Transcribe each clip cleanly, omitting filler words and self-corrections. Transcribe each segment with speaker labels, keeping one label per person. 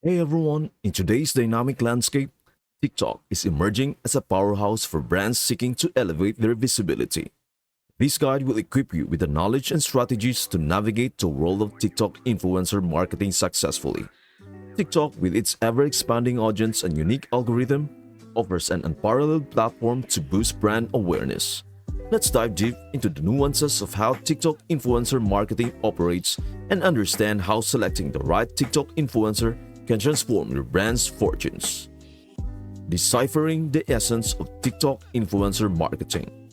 Speaker 1: Hey everyone, in today's dynamic landscape, TikTok is emerging as a powerhouse for brands seeking to elevate their visibility. This guide will equip you with the knowledge and strategies to navigate the world of TikTok influencer marketing successfully. TikTok, with its ever-expanding audience and unique algorithm, offers an unparalleled platform to boost brand awareness. Let's dive deep into the nuances of how TikTok influencer marketing operates and understand how selecting the right TikTok influencer can transform your brand's fortunes. Deciphering the essence of TikTok influencer marketing.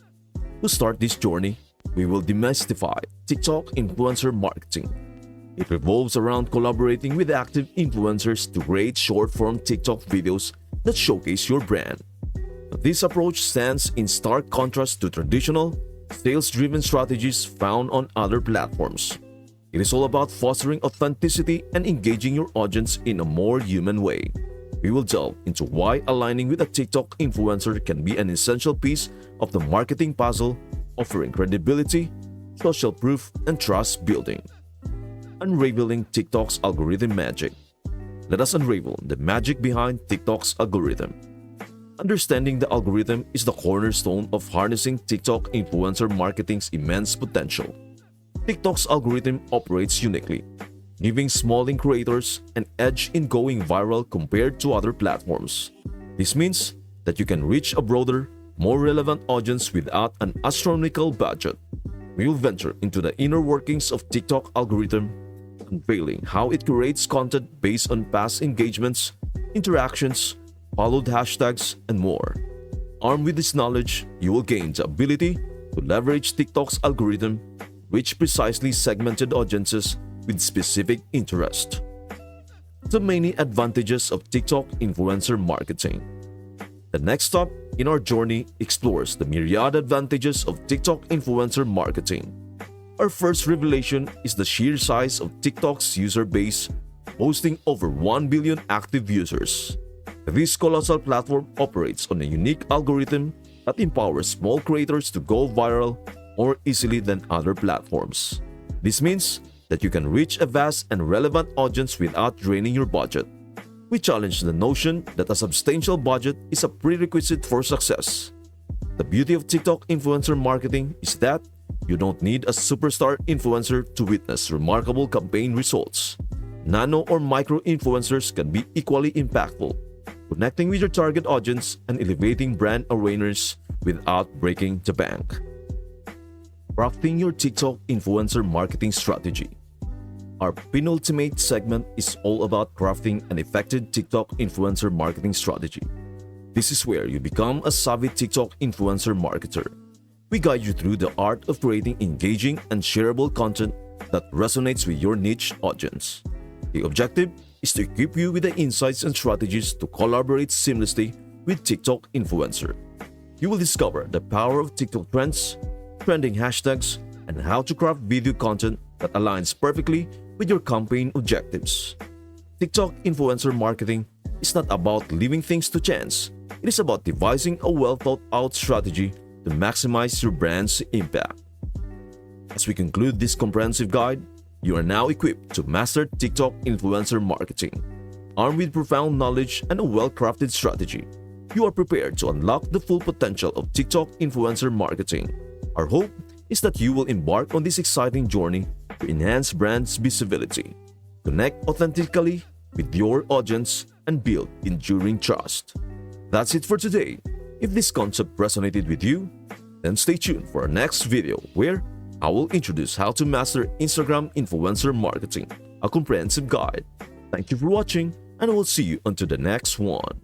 Speaker 1: To start this journey, we will demystify TikTok influencer marketing. It revolves around collaborating with active influencers to create short-form TikTok videos that showcase your brand. This approach stands in stark contrast to traditional, sales-driven strategies found on other platforms. It is all about fostering authenticity and engaging your audience in a more human way. We will delve into why aligning with a TikTok influencer can be an essential piece of the marketing puzzle, offering credibility, social proof, and trust building. Unraveling TikTok's algorithm magic. Let us unravel the magic behind TikTok's algorithm. Understanding the algorithm is the cornerstone of harnessing TikTok influencer marketing's immense potential. TikTok's algorithm operates uniquely, giving smalling creators an edge in going viral compared to other platforms. This means that you can reach a broader, more relevant audience without an astronomical budget. We will venture into the inner workings of TikTok algorithm, unveiling how it curates content based on past engagements, interactions, followed hashtags, and more. Armed with this knowledge, you will gain the ability to leverage TikTok's algorithm, which precisely segmented audiences with specific interest. The many advantages of TikTok influencer marketing. The next stop in our journey explores the myriad advantages of TikTok influencer marketing. Our first revelation is the sheer size of TikTok's user base, boasting over 1 billion active users. This colossal platform operates on a unique algorithm that empowers small creators to go viral more easily than other platforms. This means that you can reach a vast and relevant audience without draining your budget. We challenge the notion that a substantial budget is a prerequisite for success. The beauty of TikTok influencer marketing is that you don't need a superstar influencer to witness remarkable campaign results. Nano or micro influencers can be equally impactful, connecting with your target audience and elevating brand awareness without breaking the bank. Crafting your TikTok influencer marketing strategy. Our penultimate segment is all about crafting an effective TikTok influencer marketing strategy. This is where you become a savvy TikTok influencer marketer. We guide you through the art of creating engaging and shareable content that resonates with your niche audience. The objective is to equip you with the insights and strategies to collaborate seamlessly with TikTok influencer. You will discover the power of TikTok trends, trending hashtags, and how to craft video content that aligns perfectly with your campaign objectives. TikTok influencer marketing is not about leaving things to chance. It is about devising a well-thought-out strategy to maximize your brand's impact. As we conclude this comprehensive guide, you are now equipped to master TikTok influencer marketing. Armed with profound knowledge and a well-crafted strategy, you are prepared to unlock the full potential of TikTok influencer marketing. Our hope is that you will embark on this exciting journey to enhance brand's visibility, connect authentically with your audience, and build enduring trust. That's it for today. If this concept resonated with you, then stay tuned for our next video where I will introduce how to master Instagram influencer marketing, a comprehensive guide. Thank you for watching, and I will see you until the next one.